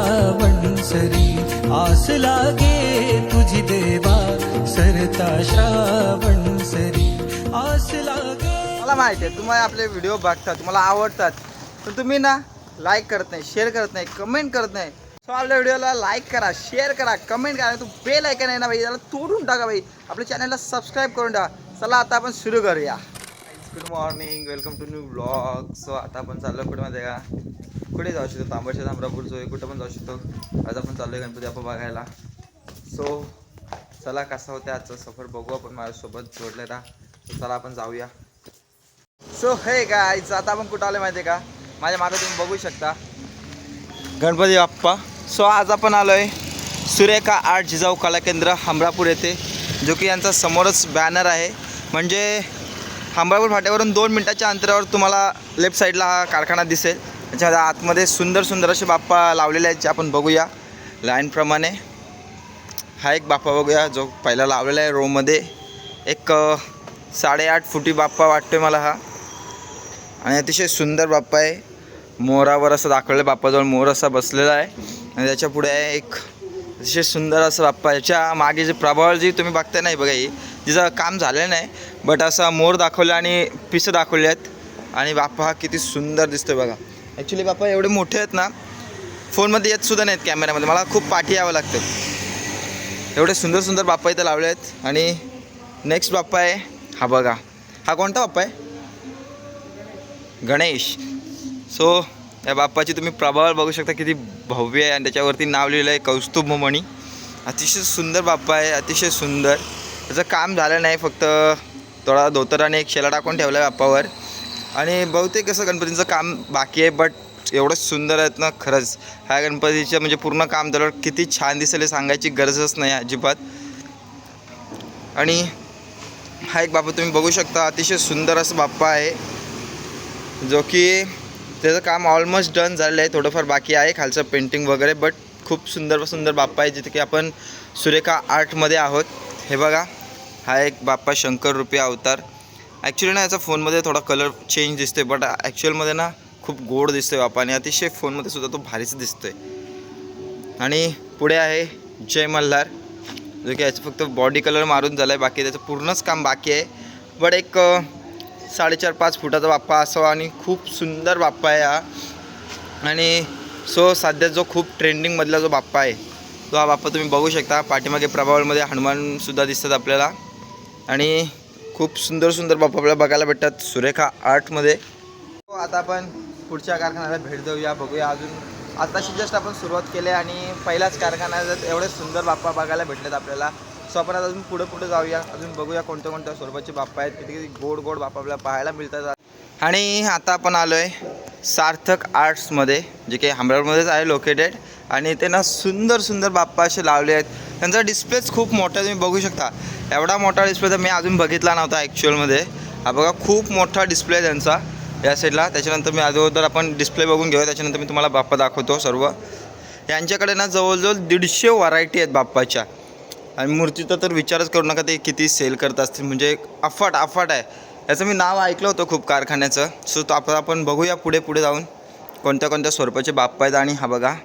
श्रावण सरी आस लागे तुझी देवा सरता श्रावण सरी आस लागे। मला माहिती आहे तुम्हाला आपले व्हिडिओ बघतात, तुम्हाला आवडतात, पण तुम्ही ना लाईक करत नाही, शेअर करत नाही, कमेंट करत नाही। सो आपल्या व्हिडिओला लाईक करा, शेअर करा, कमेंट करा। तू बेल आयकॉन आहे ना भाई, त्याला तोडून टाका भाई, आपल्या चॅनलला सबस्क्राईब करून टाका। चला आता आपण सुरू करूया। Good morning, welcome to new blog. So आता आपण चाललो कुठे माहिती आहे का, कुठे जाऊ शकतो, तांबडच्या तांबरापूरचो कुठं पण जाऊ शकतो। आज आपण चाललोय गणपती बाप्पा बघायला। सो चला कसा होता आजचा सफर बघू आपण, माझ्यासोबत जोडले राहा। तर चला आपण जाऊया। सो हे गाईज, आता आपण कुठं आलो माहिती आहे का, माझ्या मागे तुम्ही बघू शकता गणपती बाप्पा। सो आज आपण आलोय सुरेखा आर्ट जिजाऊ कला केंद्र हमरापूर येथे, जो की यांचा समोरच बॅनर आहे। म्हणजे हमरापूर फाट्यावरून 2 मिनिटाच्या अंतरावर तुम्हाला लेफ्ट साईडला हा कारखाना दिसेल। त्याच्या आतमध्ये सुंदर सुंदर असे बाप्पा लावलेले आहेत, जे आपण बघूया लाईनप्रमाणे। हा एक बाप्पा बघूया जो पहिला लावलेला आहे रोमध्ये। एक 8.5 फुटी बाप्पा वाटतोय मला हा, आणि अतिशय सुंदर बाप्पा आहे। मोरावर असं दाखवलेलं, बाप्पाजवळ मोर असा बसलेला आहे, आणि त्याच्या पुढे आहे एक अतिशय सुंदर असं बाप्पा। याच्या मागे जे प्रभावळ जी तुम्ही बघताय नाही बघा, ही जिचं काम झालेलं नाही, बट असा मोर दाखवलं आणि पिसं दाखवले आहेत। आणि बाप्पा हा किती सुंदर दिसतोय बघा। ॲक्च्युली बाप्पा एवढे मोठे आहेत ना, फोनमध्ये येत सुद्धा नाहीत कॅमेऱ्यामध्ये, मला खूप पाठी यावं लागतं। एवढे सुंदर सुंदर बाप्पा इथं लावले आहेत। आणि नेक्स्ट बाप्पा आहे हा बघा, हा कोणता बाप्पा आहे? गणेश। सो या बाप्पाची तुम्ही प्रभाव बघू शकता, किती भव्य आहे, आणि त्याच्यावरती नाव लिहिलं आहे कौस्तुभमणी। अतिशय सुंदर बाप्पा आहे, अतिशय सुंदर। त्याचं काम झालं नाही, फक्त थोडा धोतराने एक शेला टाकून ठेवला आहे बाप्पावर, आणि बहुतेक कसं गणपतीचं काम बाकी आहे, बट एवढं सुंदर आहेत ना खरंच। ह्या गणपतीचं म्हणजे पूर्ण काम झाल्यावर किती छान दिसेल हे सांगायची गरजच नाही अजिबात। आणि हा एक बाप्पा तुम्ही बघू शकता, अतिशय सुंदर असं बाप्पा आहे, जो की त्याचं काम ऑलमोस्ट डन झालेलं आहे, थोडंफार बाकी आहे खालचं पेंटिंग वगैरे, बट खूप सुंदर सुंदर बाप्पा आहे। जिथे की आपण सुरेखा आर्टमध्ये आहोत। हे बघा, हा एक बाप्पा शंकर रूपी अवतार। ॲक्च्युली ना याचा फोनमध्ये थोडा कलर चेंज दिसतोय, बट ॲक्च्युअलमध्ये ना खूप गोड दिसतोय बाप्पा, आणि अतिशय फोनमध्ये सुद्धा तो भारीच दिसतोय। आणि पुढे आहे जय मल्हार, जो की याचं फक्त बॉडी कलर मारून झाला आहे, बाकी त्याचं पूर्णच काम बाकी आहे। बट एक 4.5-5 फुटाचा बाप्पा असावा, आणि खूप सुंदर बाप्पा आहे हा। आणि सो सध्या जो खूप ट्रेंडिंगमधला जो बाप्पा आहे, तो हा बाप्पा तुम्ही बघू शकता। पाठीमागे प्रभावळमध्ये हनुमानसुद्धा दिसतात आपल्याला, आणि खूप सुंदर सुंदर बाप्पा आपल्याला बघायला भेटतात सुरेखा आर्टमध्ये। आता आपण पुढच्या कारखान्याला भेट देऊया, बघूया। अजून आताशी जस्ट आपण सुरुवात केली, आणि पहिलाच कारखान्यात एवढे सुंदर बाप्पा बघायला भेटलेत आपल्याला। सो आपण अजून पुढे जाऊया, अजून बघूया कोणत्या कोणत्या स्वरूपाचे बाप्पा आहेत, किती किती गोड गोड बाप्पा आपल्याला पाहायला मिळतात। आणि आता आपण आलो आहे सार्थक आर्ट्समध्ये, जे की हमरापूरमध्येच आहे लोकेटेड, आणि ते ना सुंदर सुंदर बाप्पा असे लावले आहेत। त्यांचा डिस्प्लेच खूप मोठा तुम्ही बघू शकता। एवढा मोठा डिस्प्ले तर मी अजून बघितला नव्हता ॲक्च्युअलमध्ये। हा बघा, खूप मोठा डिस्प्ले आहे त्यांचा या साईडला। त्याच्यानंतर मी अगोदर आपण डिस्प्ले बघून घेऊया, त्याच्यानंतर मी तुम्हाला बाप्पा दाखवतो सर्व। यांच्याकडे ना जवळजवळ 150 व्हरायटी आहेत बाप्पाच्या, आणि मूर्तीचा तर विचारच करू नका, ते किती सेल करत असतील, म्हणजे अफाट आहे। याचं मी नाव ऐकलं होतं खूप कारखान्याचं। सो तो आपण बघूया पुढे जाऊन कोणत्या कोणत्या स्वरूपाचे बाप्पा आहेत। आणि हा बघा,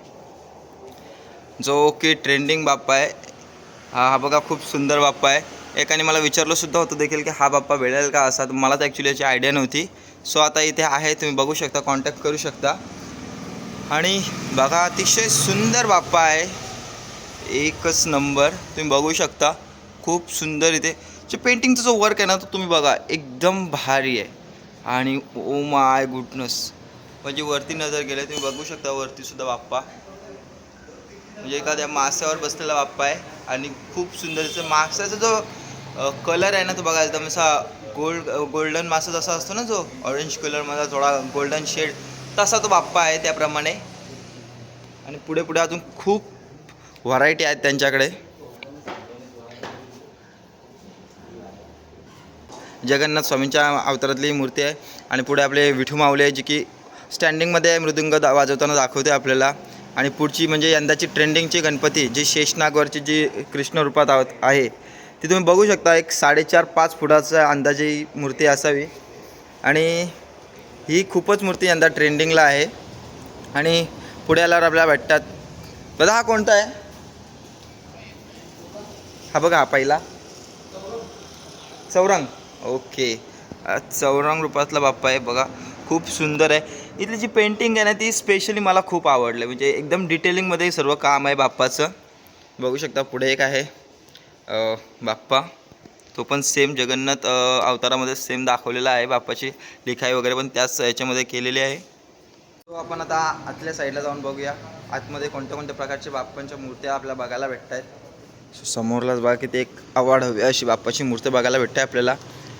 जो की ट्रेंडिंग बाप्पा आहे हा बघा, खूप सुंदर बाप्पा आहे। एकाने मला विचारलं होतं देखील की हा बाप्पा भेटेल का असा, मला तर ॲक्च्युली याची आयडिया नव्हती। सो आता इथे आहे, तुम्ही बघू शकता, कॉन्टॅक्ट करू शकता। आणि बघा, अतिशय सुंदर बाप्पा आहे, एकच नंबर। तुम्ही बघू शकता, खूप सुंदर इथे जे पेंटिंगचं जो वर्क आहे ना, तो तुम्ही बघा, एकदम भारी आहे। आणि ओ माय गुडनेस, म्हणजे वरती नजर गेले तुम्ही बघू शकता, वरतीसुद्धा बाप्पा म्हणजे एखाद्या माशावर बसलेला बाप्पा आहे। आणि खूप सुंदर माशाचा जो कलर आहे ना, तो बघा एकदम असा गोल्डन मासा जसा असतो ना, जो ऑरेंज कलरमध्ये थोडा गोल्डन शेड, तसा तो बाप्पा आहे त्याप्रमाणे। आणि पुढे अजून खूप व्हरायटी आहेत त्यांच्याकडे। जगन्नाथ स्वामींच्या अवतारातली मूर्ती आहे, आणि पुढे आपले विठू माऊली आहे, जी की स्टँडिंगमध्ये मृदुंग वाजवताना दाखवते आपल्याला। आणि पुढची म्हणजे यंदाची ट्रेंडिंगची गणपती, जी शेषनागवरची जी कृष्ण रूपात आहे, ती तुम्ही बघू शकता। एक 4.5-5 फुटाचा अंदाजे ही मूर्ती असावी, आणि ही खूपच मूर्ती यंदा ट्रेंडिंगला आहे। आणि पुढे आल्यावर आपल्याला भेटतात दादा हा कोणता आहे? हा बघा हा पहिला चौरंग. ओके, चौरंग रूपातला बाप्पा आहे बघा, खूप सुंदर आहे. इथली जी पेंटिंग आहे ना ती स्पेशली मला खूप आवडलं, म्हणजे एकदम डिटेलिंगमध्ये सर्व काम आहे बाप्पाचं. बघू शकता पुढे एक आहे बाप्पा, तो पण सेम जगन्नाथ अवतारामध्ये सेम दाखवलेला आहे. बाप्पाची लिखाई वगैरे पण त्याच याच्यामध्ये केलेली आहे. तो आपण आता आतल्या साईडला जाऊन बघूया आतमध्ये कोणत्या कोणत्या प्रकारच्या बाप्पांच्या मूर्त्या आपल्याला बघायला भेटत आहेत. समोरलाच बघा की ते एक आवाड हवी अशी बाप्पाची मूर्ती बघायला भेटते आपल्याला.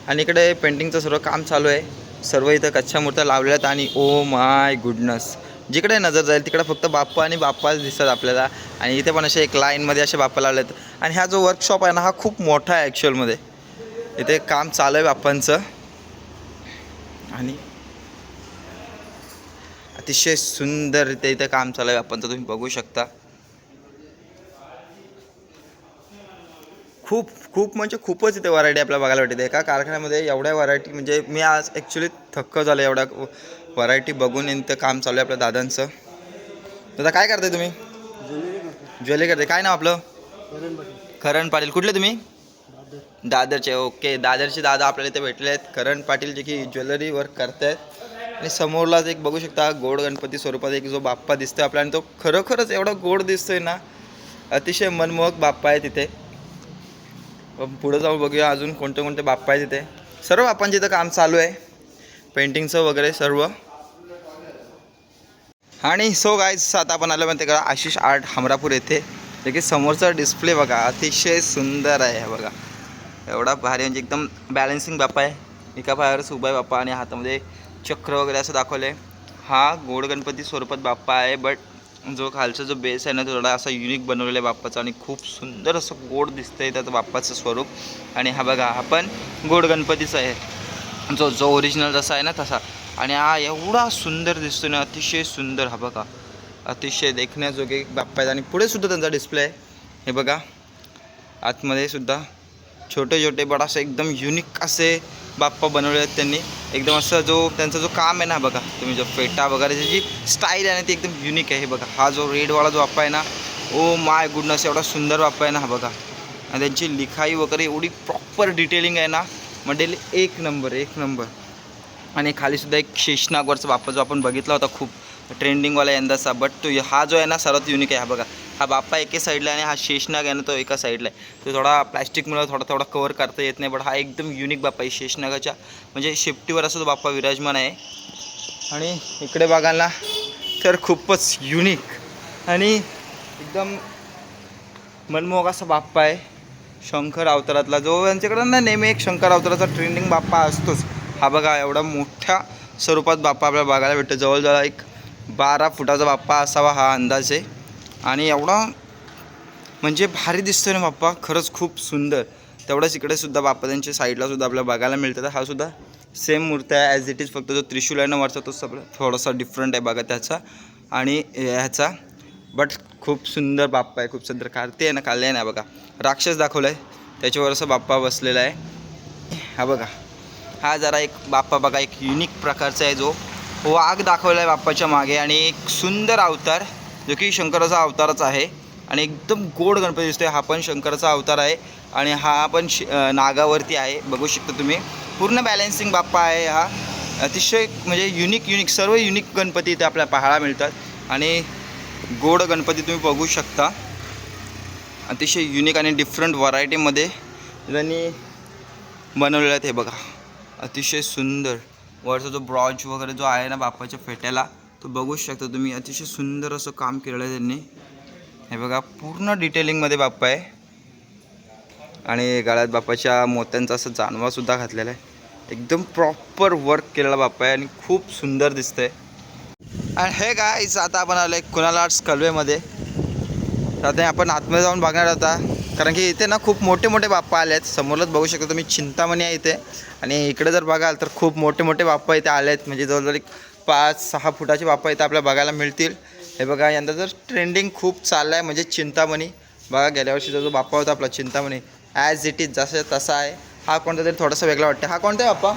आणि इकडे पेंटिंगचं सर्व काम चालू आहे. सर्व इथं कच्च्या मूर्त्या लावलेल्या आहेत आणि ओ माय गुडनस, जिकडे नजर जाईल तिकडे फक्त बाप्पा आणि बाप्पाच दिसतात आपल्याला. आणि इथे पण असे एक लाईनमध्ये असे बाप्पा लावले आहेत. आणि हा जो वर्कशॉप आहे ना हा खूप मोठा आहे ॲक्च्युअलमध्ये. इथे काम चालू आहे बाप्पांचं आणि अतिशय सुंदर इथे काम चालू आहे बाप्पांचं, तुम्ही बघू शकता. खूप खूप म्हणजे खूपच इथे व्हरायटी आपल्याला बघायला भेटते. एका कारखान्यामध्ये एवढ्या व्हरायटी, म्हणजे मी आज ॲक्च्युली थक्क झालो एवढ्या व्हरायटी बघून. इथं काम चालू आहे आपल्या दादांचं. दादा काय करताय तुम्ही? ज्वेलरी करते. काय नाव आपलं? करण पाटील. कुठले तुम्ही? दादरचे. ओके, दादरचे दादा आपल्याला इथे भेटले आहेत, करण पाटील, जे की ज्वेलरी वर्क करतायत. आणि समोरलाच एक बघू शकता गोड गणपती स्वरूपात एक जो बाप्पा दिसतोय आपल्याला, आणि तो खरोखरच एवढा गोड दिसतोय ना, अतिशय मनमोहक बाप्पा आहे तिथे. पुढे जाऊन बघूया अजून कोणते कोणते बाप्पा आहे तिथे. सर्व बाप्पांचे इथं काम चालू आहे, पेंटिंगचं वगैरे सर्व. आणि सो गाईज आता आपण आलो म्हणते का आशिष आर्ट हमरापूर येथे, जे की समोरचा डिस्प्ले बघा अतिशय सुंदर आहे बघा. एवढा भारी, म्हणजे एकदम बॅलन्सिंग बाप्पा आहे. एका पायावरच उभा आहे बाप्पा आणि हातामध्ये चक्र वगैरे असं दाखवलं आहे. हा गोड गणपती स्वरूपात बाप्पा आहे, बट जो खालचा जो बेस आहे ना तो थोडा असा युनिक बनवलेला आहे बाप्पाचा, आणि खूप सुंदर असं गोड दिसतंय त्याचं बाप्पाचं स्वरूप. आणि हा बघा हा पण गोड गणपतीचा आहे, जो ओरिजिनल जसा आहे ना तसा. आणि हा एवढा सुंदर दिसतो ना, अतिशय सुंदर. हा बघा अतिशय देखण्याजोगे बाप्पा आहेत. आणि पुढे सुद्धा त्यांचा डिस्प्ले आहे, हे बघा. आतमध्ये सुद्धा छोटे छोटे बट असं एकदम युनिक असे बाप्पा बनवले आहेत त्यांनी. एकदम असं जो त्यांचा जो काम आहे ना बघा, तुम्ही जो फेटा वगैरे जी स्टाईल आहे ना ती एकदम युनिक आहे. हे बघा हा जो रेडवाला जो बाप्पा आहे ना, ओ माय गुडनस, एवढा सुंदर बाप्पा आहे ना हा बघा. आणि त्यांची लिखाई वगैरे एवढी प्रॉपर डिटेलिंग आहे ना, म्हणजे एक नंबर एक नंबर. आणि खालीसुद्धा एक शेषनागवरचा बाप्पा जो आपण बघितला होता खूप ट्रेंडिंगवाला यंदाचा, बट तो हा जो आहे ना सर्वात युनिक आहे. हा बघा हा बाप्पा एके साईडला आणि हा शेषनाग आहे ना तो एका साईडला आहे. तो थोडा प्लॅस्टिकमुळे थोडा कवर करता येत नाही, बट हा एकदम युनिक बाप्पा आहे. शेषनागाच्या म्हणजे शेपटीवर असा तो बाप्पा विराजमान आहे. आणि इकडे बघायला तर खूपच युनिक आणि एकदम मनमोहक असा बाप्पा आहे, शंकर अवतारातला, जो यांच्याकडं ना नेहमी एक शंकर अवताराचा ट्रेंडिंग बाप्पा असतोच. हा बघा एवढा मोठ्या स्वरूपात बाप्पा आपल्याला बघायला भेटतो. जवळजवळ एक 12 फुटाचा बाप्पा असावा हा अंदाज आहे. आणि एवढा म्हणजे भारी दिसतोय ना बाप्पा, खरंच खूप सुंदर. तेवढंच इकडे सुद्धा बाप्पा त्यांच्या साईडला सुद्धा आपल्याला बघायला मिळतं. हा सुद्धा सेम मूर्ती आहे ॲज इट इज, फक्त जो त्रिशूल आहे ना वरचा तो सगळं थोडासा डिफरंट आहे बघा त्याचा आणि ह्याचा. बट खूप सुंदर बाप्पा आहे, खूप सुंदर. कार्ती आहे ना, काले आहे ना बघा, राक्षस दाखवला आहे त्याच्यावर असं बाप्पा बसलेला आहे. हा बघा हा जरा एक बाप्पा बघा एक युनिक प्रकारचा आहे, जो वाघ दाखवला आहे बाप्पाच्या मागे. आणि एक सुंदर अवतार जो की शंकराचा अवतारच आहे. आणि एकदम गोड गणपती दिसतोय. हा पण शंकराचा अवतार आहे आणि हा पण नागावरती आहे, बघू शकता तुम्ही. पूर्ण बॅलन्सिंग बाप्पा आहे हा. अतिशय म्हणजे युनिक सर्व युनिक गणपती इथे आपल्याला पाहायला मिळतात. आणि गोड गणपती तुम्ही बघू शकता, अतिशय युनिक आणि डिफरंट व्हरायटीमध्ये त्यांनी बनवलेलं आहे. हे बघा अतिशय सुंदर. वरचा जो ब्रॉच वगैरे जो आहे ना बाप्पाच्या फेट्याला तो बघू शकता तुम्ही. अतिशय सुंदर असं काम केलेलं आहे त्यांनी. हे बघा पूर्ण डिटेलिंगमध्ये बाप्पा आहे. आणि गळ्यात बाप्पाच्या मोत्यांचा असं जानवासुद्धा घातलेला आहे. एकदम प्रॉपर वर्क केलेला बाप्पा आहे आणि खूप सुंदर दिसतंय. आणि हे गाईज आता आपण आलो आहे कुणाल आर्ट्स कलवेमध्ये. तर आता आपण आतमध्ये जाऊन बघणार होता, कारण की इथे ना खूप मोठे मोठे बाप्पा आले आहेत. समोरच बघू शकता तुम्ही चिंतामणी आहे इथे. आणि इकडे जर बघाल तर खूप मोठे मोठे बाप्पा इथे आले आहेत, म्हणजे जवळजवळ 5-6 फुटाचे बाप्पा इथे आपल्याला बघायला मिळतील. हे बघा यंदा जर ट्रेंडिंग खूप चाललं आहे म्हणजे चिंतामणी. बघा गेल्या वर्षीचा जो बाप्पा होता आपला चिंतामणी ॲज इट इज जसं तसा आहे. हा कोणता तरी थोडासा वेगळा वाटतं. हा कोणता आहे बाप्पा?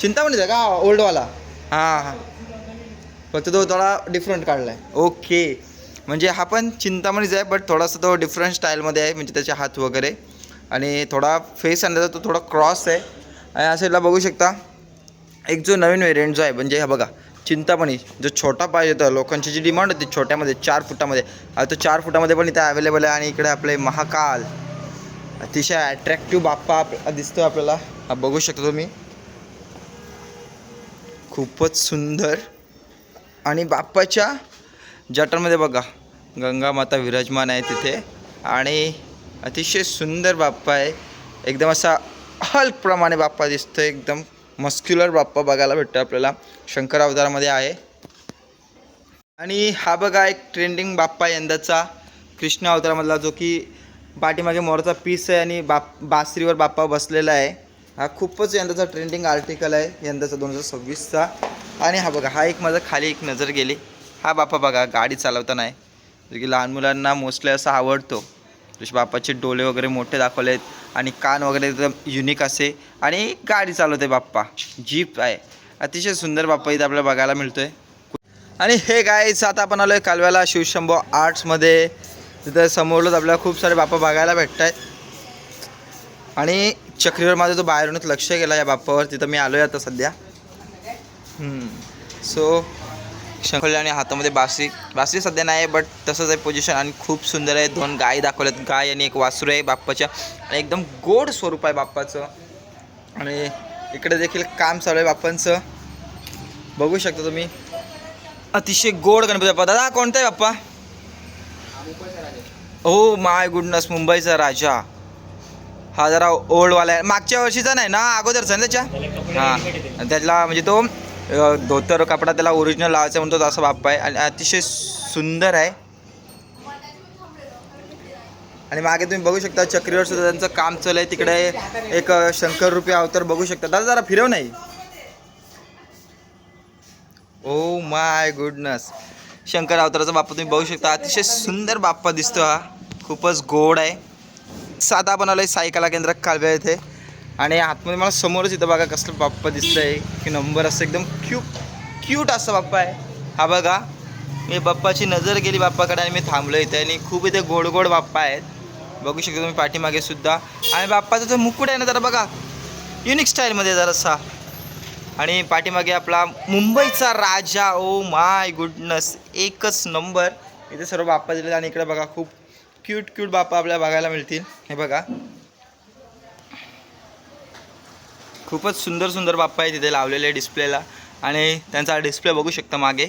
चिंतामणीचा आहे का ओल्डवाला? हां, फक्त तो थोडा डिफरंट काढला आहे. ओके. म्हणजे हा पण चिंतामणीच आहे, बट थोडासा तो डिफरंट स्टाईलमध्ये आहे. म्हणजे त्याचे हात वगैरे आणि थोडा फेस अंदाजा तो थोडा क्रॉस आहे. आणि या साईडला बघू शकता एक जो नवीन व्हेरियंट जो आहे, म्हणजे हा बघा चिंतामणी जो छोटा पाहिजे होता. लोकांची जी डिमांड होती छोट्यामध्ये 4 फुटामध्ये, आता तो 4 फुटामध्ये पण इथे अवेलेबल आहे. आणि इकडे आपले महाकाल अतिशय अट्रॅक्टिव्ह बाप्पा दिसतो आपल्याला. हा बघू शकता तुम्ही, खूपच सुंदर. आणि बाप्पाच्या जटांमध्ये बघा गंगा माता विराजमान आहे तिथे. आणि अतिशय सुंदर बाप्पा आहे. एकदम असा हल्कप्रमाणे बाप्पा दिसतो, एकदम मस्क्युलर बाप्पा बघायला भेटतो आपल्याला. शंकर अवतारामध्ये आहे. आणि हा बघा एक ट्रेंडिंग बाप्पा यंदाचा कृष्ण अवतारामधला, जो की पाठीमागे मोराचा पीस आहे आणि बासरीवर बाप्पा बसलेला आहे. हा खूपच यंदाचा ट्रेंडिंग आर्टिकल आहे यंदाचा 2026चा. आणि हा बघा, हा एक माझा खाली एक नजर गेली. हा बाप्पा बघा गाडी चालवताना आहे, जो की लहान मुलांना मोस्टली असा आवडतो. जसे बाप्पाचे डोळे वगैरे मोठे दाखवलेत आणि कान वगैरे एकदम युनिक असे. आणि गाडी चालवते बाप्पा, जीप आहे. अतिशय सुंदर बाप्पा इथं आपल्याला बघायला मिळतोय. आणि हे गाईज आता आपण आलो आहे कालव्याला शिवशंभो आर्ट्समध्ये. तिथं समोरच आपल्याला खूप सारे बाप्पा बघायला भेटत आहेत. आणि चक्रीवर माझं तो बाहेरूनच लक्ष गेला या बाप्पावर. तिथं मी आलो आहे आता सध्या. सो शंखोली आणि हातामध्ये बासरी सध्या नाही आहे, बट तसंच आहे पोझिशन. आणि खूप सुंदर आहे. 2 गायी दाखवल्यात, गाय आणि एक वासरू आहे बाप्पाच्या. आणि एकदम गोड स्वरूप आहे बाप्पाचं. आणि इकडे देखील काम चालू आहे बाप्पांचं, बघू शकता तुम्ही. अतिशय गोड गणपती बाप्पा. दादा कोणता आहे बाप्पा? हो माय गुडनस, मुंबईचा राजा. हा जरा ओल्डवाला आहे, मागच्या वर्षीचा नाही ना, अगोदरचा ना त्याच्या. हां, त्यातला म्हणजे तो धोतर कपडा त्याला ओरिजिनल लावायचा म्हणतो असा बाप्पा आहे. आणि अतिशय सुंदर आहे. आणि मागे तुम्ही बघू शकता चक्रीवर सुद्धा त्यांचं काम चालू आहे. तिकडे एक शंकर रूपी अवतार बघू शकता. दादा जरा फिरव नाही. ओ माय गुडनस, शंकर अवताराचा बाप्पा तुम्ही बघू शकता. अतिशय सुंदर बाप्पा दिसतो हा, खूपच गोड आहे. साधा बनवला आहे साई कला केंद्र कालव्या येथे. आणि आतमध्ये मला समोरच इथं बघा कसलं बाप्पा दिसतं आहे की नंबर असं एकदम क्यूट असं बाप्पा आहे. हा बघा, मी बाप्पाची नजर गेली बाप्पाकडे आणि मी थांबलो इथे. आणि खूप इथे गोड गोड बाप्पा आहेत, बघू शकता तुम्ही पाठीमागे सुद्धा. आणि बाप्पाचा जो मुकुट आहे ना जरा बघा युनिक स्टाईलमध्ये जरासा. आणि पाठीमागे आपला मुंबईचा राजा. ओ माय गुडनस, एकच नंबर. इथे सर्व बाप्पा दिले. आणि इकडे बघा खूप क्यूट बाप्पा आपल्याला बघायला मिळतील. हे बघा खूपच सुंदर बाप्पा आहे तिथे लावलेले डिस्प्लेला. आणि त्यांचा डिस्प्ले बघू शकता मागे.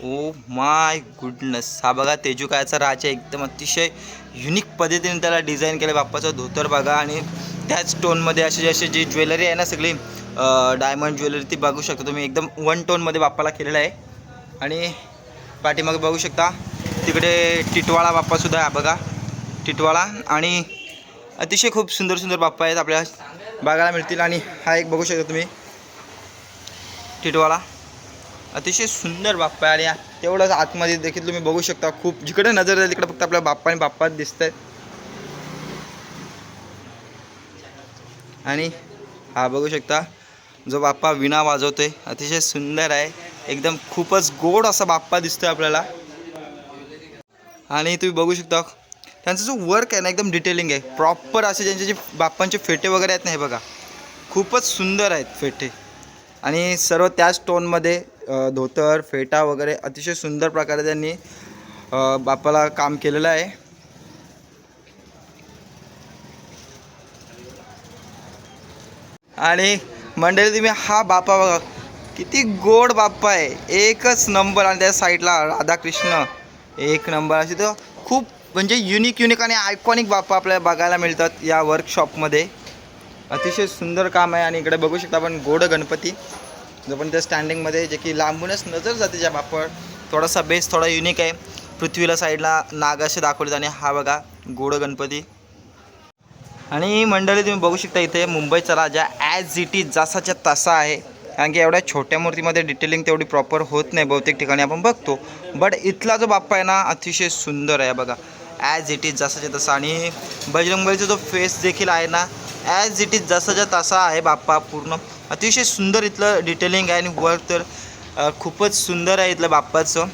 ओ माय गुडनस, हा बघा तेजुकायाचा राजा. एकदम अतिशय युनिक पद्धतीने त्याला डिझाईन केलं. बाप्पाचं धोतर बघा. आणि त्याच टोनमध्ये अशी जी ज्वेलरी आहे ना सगळी डायमंड ज्वेलरी, ती बघू शकता तुम्ही. एकदम 1 टोनमध्ये बाप्पाला केलेलं आहे. आणि पाठीमागे बघू शकता तिकडे टिटवाळा बाप्पासुद्धा आहे बघा, टिटवाळा. आणि अतिशय खूप सुंदर बाप्पा आहेत आपल्याला बघायला मिळतील. आणि हा एक बघू शकता तुम्ही टिटवाळा, अतिशय सुंदर बाप्पा आहे. आणि तेवढंच आतमध्ये देखील तुम्ही बघू शकता, खूप जिकडे नजर जाईल तिकडे फक्त आपल्या बाप्पा आणि बाप्पाच दिसत आहेत. आणि हा बघू शकता जो बाप्पा विणा वाजवतोय, अतिशय सुंदर आहे. एकदम खूपच गोड असा बाप्पा दिसतोय आपल्याला. आणि तुम्ही बघू शकता त्यांचा जो वर्क आहे ना एकदम डिटेलिंग आहे, प्रॉपर असे ज्यांचे जे बाप्पांचे फेटे वगैरे आहेत ना, हे बघा खूपच सुंदर आहेत फेटे. आणि सर्व त्याच टोनमध्ये धोतर फेटा वगैरे अतिशय सुंदर प्रकारे त्यांनी बाप्पाला काम केलेलं आहे. आणि मंडळी तुम्ही हा बाप्पा बघा, किती गोड बाप्पा आहे, एकच नंबर. आणि त्या साईडला राधाकृष्ण, एक नंबर. अशी तर खूप म्हणजे युनिक आणि आयकॉनिक बाप्पा आपल्याला बघायला मिळतात या वर्कशॉपमध्ये. अतिशय सुंदर काम आहे. आणि इकडे बघू शकता आपण गोड गणपती जो पण त्या स्टँडिंगमध्ये, जे की लांबूनच नजर जाते ज्या बाप्पावर. थोडासा बेस थोडा युनिक आहे. पृथ्वीला साईडला नाग असे दाखवलेत. आणि हा बघा गोड गणपती. आणि मंडळी तुम्ही बघू शकता इथे मुंबईचा राजा ॲज इट इज जसाच्या तसा आहे. कारण की एवढ्या छोट्या मूर्तीमध्ये डिटेलिंग तेवढी प्रॉपर होत नाही बहुतेक ठिकाणी आपण बघतो. बट इथला जो बाप्पा आहे ना अतिशय सुंदर आहे बघा, ॲज इट इज जसाच्या तसा. आणि बजरंगबलीचा जो फेस देखील आहे ना ॲज इट इज जसाच्या तसा आहे बाप्पा. पूर्ण अतिशय सुंदर इथलं डिटेलिंग आहे. आणि वर्क तर खूपच सुंदर आहे इथलं बाप्पाचं.